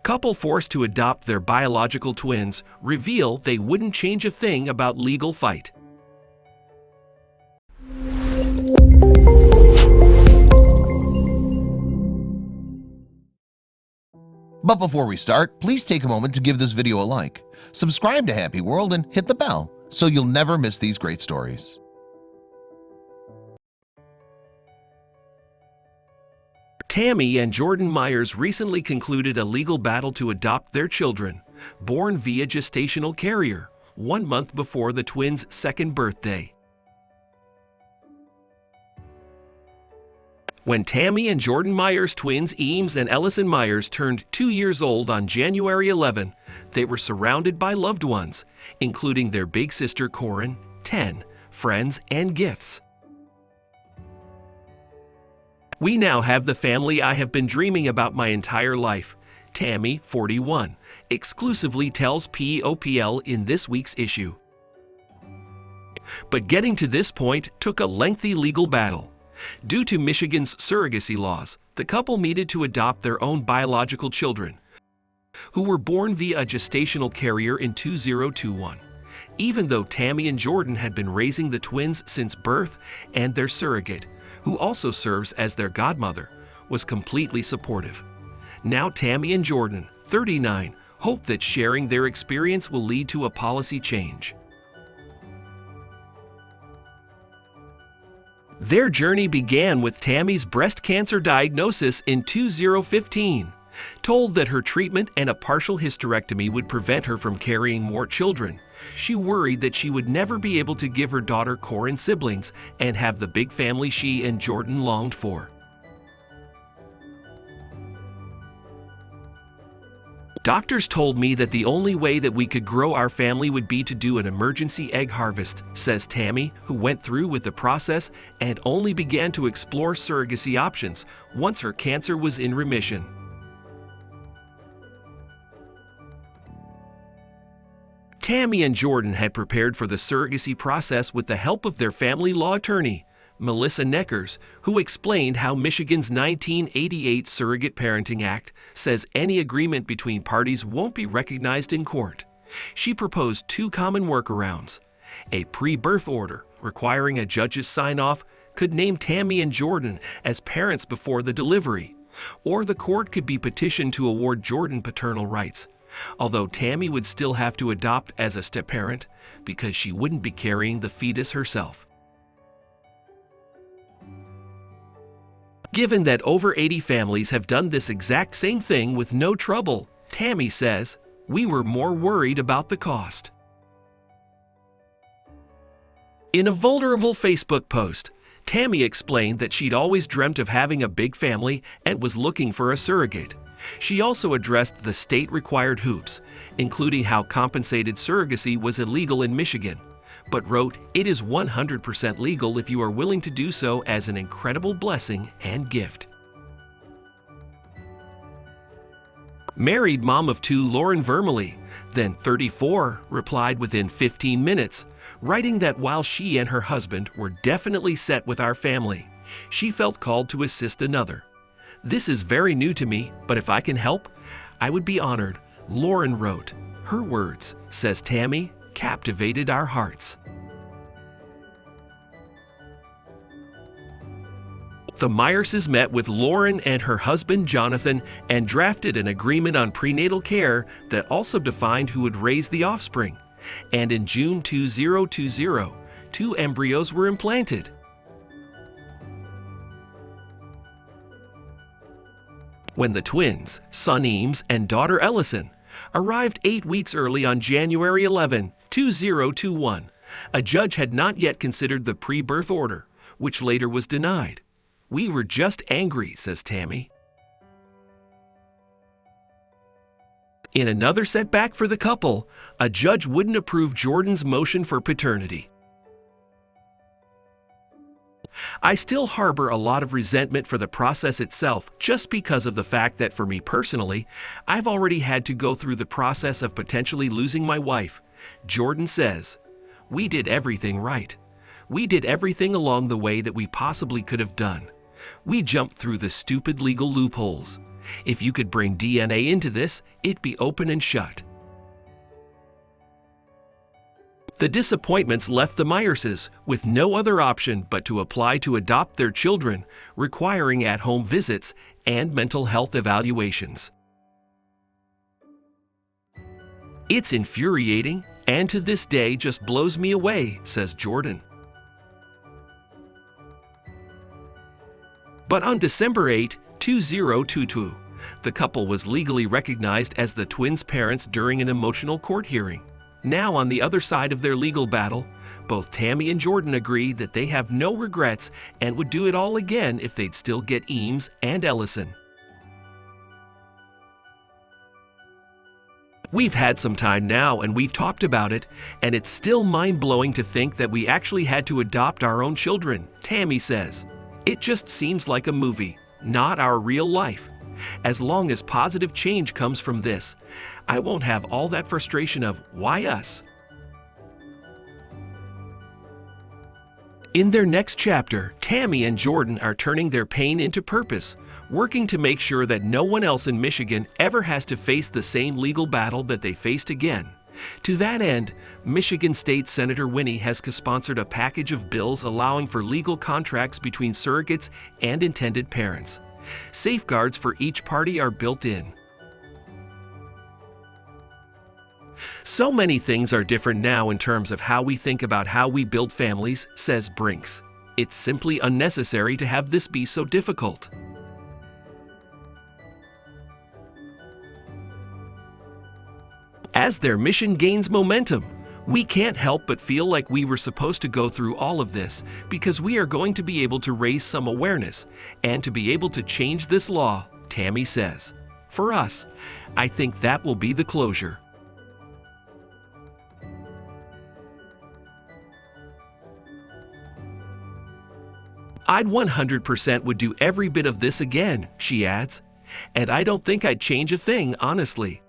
Couple forced to adopt their biological twins reveal they wouldn't change a thing about legal fight. But before we start, please take a moment to give this video a like, subscribe to Happy World, and hit the bell so you'll never miss these great stories. Tammy and Jordan Myers recently concluded a legal battle to adopt their children, born via gestational carrier, 1 month before the twins' second birthday. When Tammy and Jordan Myers' twins Eames and Ellison Myers turned 2 years old on January 11, they were surrounded by loved ones, including their big sister Corin, 10, friends, and gifts. "We now have the family I have been dreaming about my entire life," Tammy, 41, exclusively tells POPL in this week's issue. But getting to this point took a lengthy legal battle. Due to Michigan's surrogacy laws, the couple needed to adopt their own biological children, who were born via a gestational carrier in 2021. Even though Tammy and Jordan had been raising the twins since birth, and their surrogate, who also serves as their godmother, was completely supportive. Now Tammy and Jordan, 39, hope that sharing their experience will lead to a policy change. Their journey began with Tammy's breast cancer diagnosis in 2015. Told that her treatment and a partial hysterectomy would prevent her from carrying more children, she worried that she would never be able to give her daughter Corin siblings and have the big family she and Jordan longed for. "Doctors told me that the only way that we could grow our family would be to do an emergency egg harvest," says Tammy, who went through with the process and only began to explore surrogacy options once her cancer was in remission. Tammy and Jordan had prepared for the surrogacy process with the help of their family law attorney, Melissa Neckers, who explained how Michigan's 1988 Surrogate Parenting Act says any agreement between parties won't be recognized in court. She proposed 2 common workarounds. A pre-birth order requiring a judge's sign-off could name Tammy and Jordan as parents before the delivery, or the court could be petitioned to award Jordan paternal rights, although Tammy would still have to adopt as a step-parent because she wouldn't be carrying the fetus herself. Given that over 80 families have done this exact same thing with no trouble, Tammy says, "We were more worried about the cost." In a vulnerable Facebook post, Tammy explained that she'd always dreamt of having a big family and was looking for a surrogate. She also addressed the state-required hoops, including how compensated surrogacy was illegal in Michigan, but wrote, "It is 100% legal if you are willing to do so as an incredible blessing and gift." Married mom of 2 Lauren Vermely, then 34, replied within 15 minutes, writing that while she and her husband were definitely set with our family, she felt called to assist another. "This is very new to me, but if I can help, I would be honored," Lauren wrote. Her words, says Tammy, captivated our hearts. The Myerses met with Lauren and her husband Jonathan and drafted an agreement on prenatal care that also defined who would raise the offspring. And in June 2020, 2 embryos were implanted. When the twins, son Eames and daughter Ellison, arrived 8 weeks early on January 11, 2021, a judge had not yet considered the pre-birth order, which later was denied. "We were just angry," says Tammy. In another setback for the couple, a judge wouldn't approve Jordan's motion for paternity. "I still harbor a lot of resentment for the process itself just because of the fact that for me personally, I've already had to go through the process of potentially losing my wife," Jordan says. "We did everything right. We did everything along the way that we possibly could have done. We jumped through the stupid legal loopholes. If you could bring DNA into this, it'd be open and shut. The disappointments left the Myerses with no other option but to apply to adopt their children, requiring at-home visits and mental health evaluations. It's infuriating and to this day just blows me away, says Jordan. But on December 8, 2022, the couple was legally recognized as the twins' parents during an emotional court hearing. Now on the other side of their legal battle, both Tammy and Jordan agree that they have no regrets and would do it all again if they'd still get Eames and Ellison. We've had some time now and we've talked about it, and it's still mind-blowing to think that we actually had to adopt our own children, Tammy says. It just seems like a movie, not our real life. As long as positive change comes from this, I won't have all that frustration of why us. In their next chapter, Tammy and Jordan are turning their pain into purpose, working to make sure that no one else in Michigan ever has to face the same legal battle that they faced again. To that end, Michigan State Senator Winnie has co-sponsored a package of bills allowing for legal contracts between surrogates and intended parents. Safeguards for each party are built in. So many things are different now in terms of how we think about how we build families, says Brinks. It's simply unnecessary to have this be so difficult. As their mission gains momentum, we can't help but feel like we were supposed to go through all of this because we are going to be able to raise some awareness and to be able to change this law, Tammy says. For us, I think that will be the closure. I'd 100% would do every bit of this again, she adds. And I don't think I'd change a thing, honestly.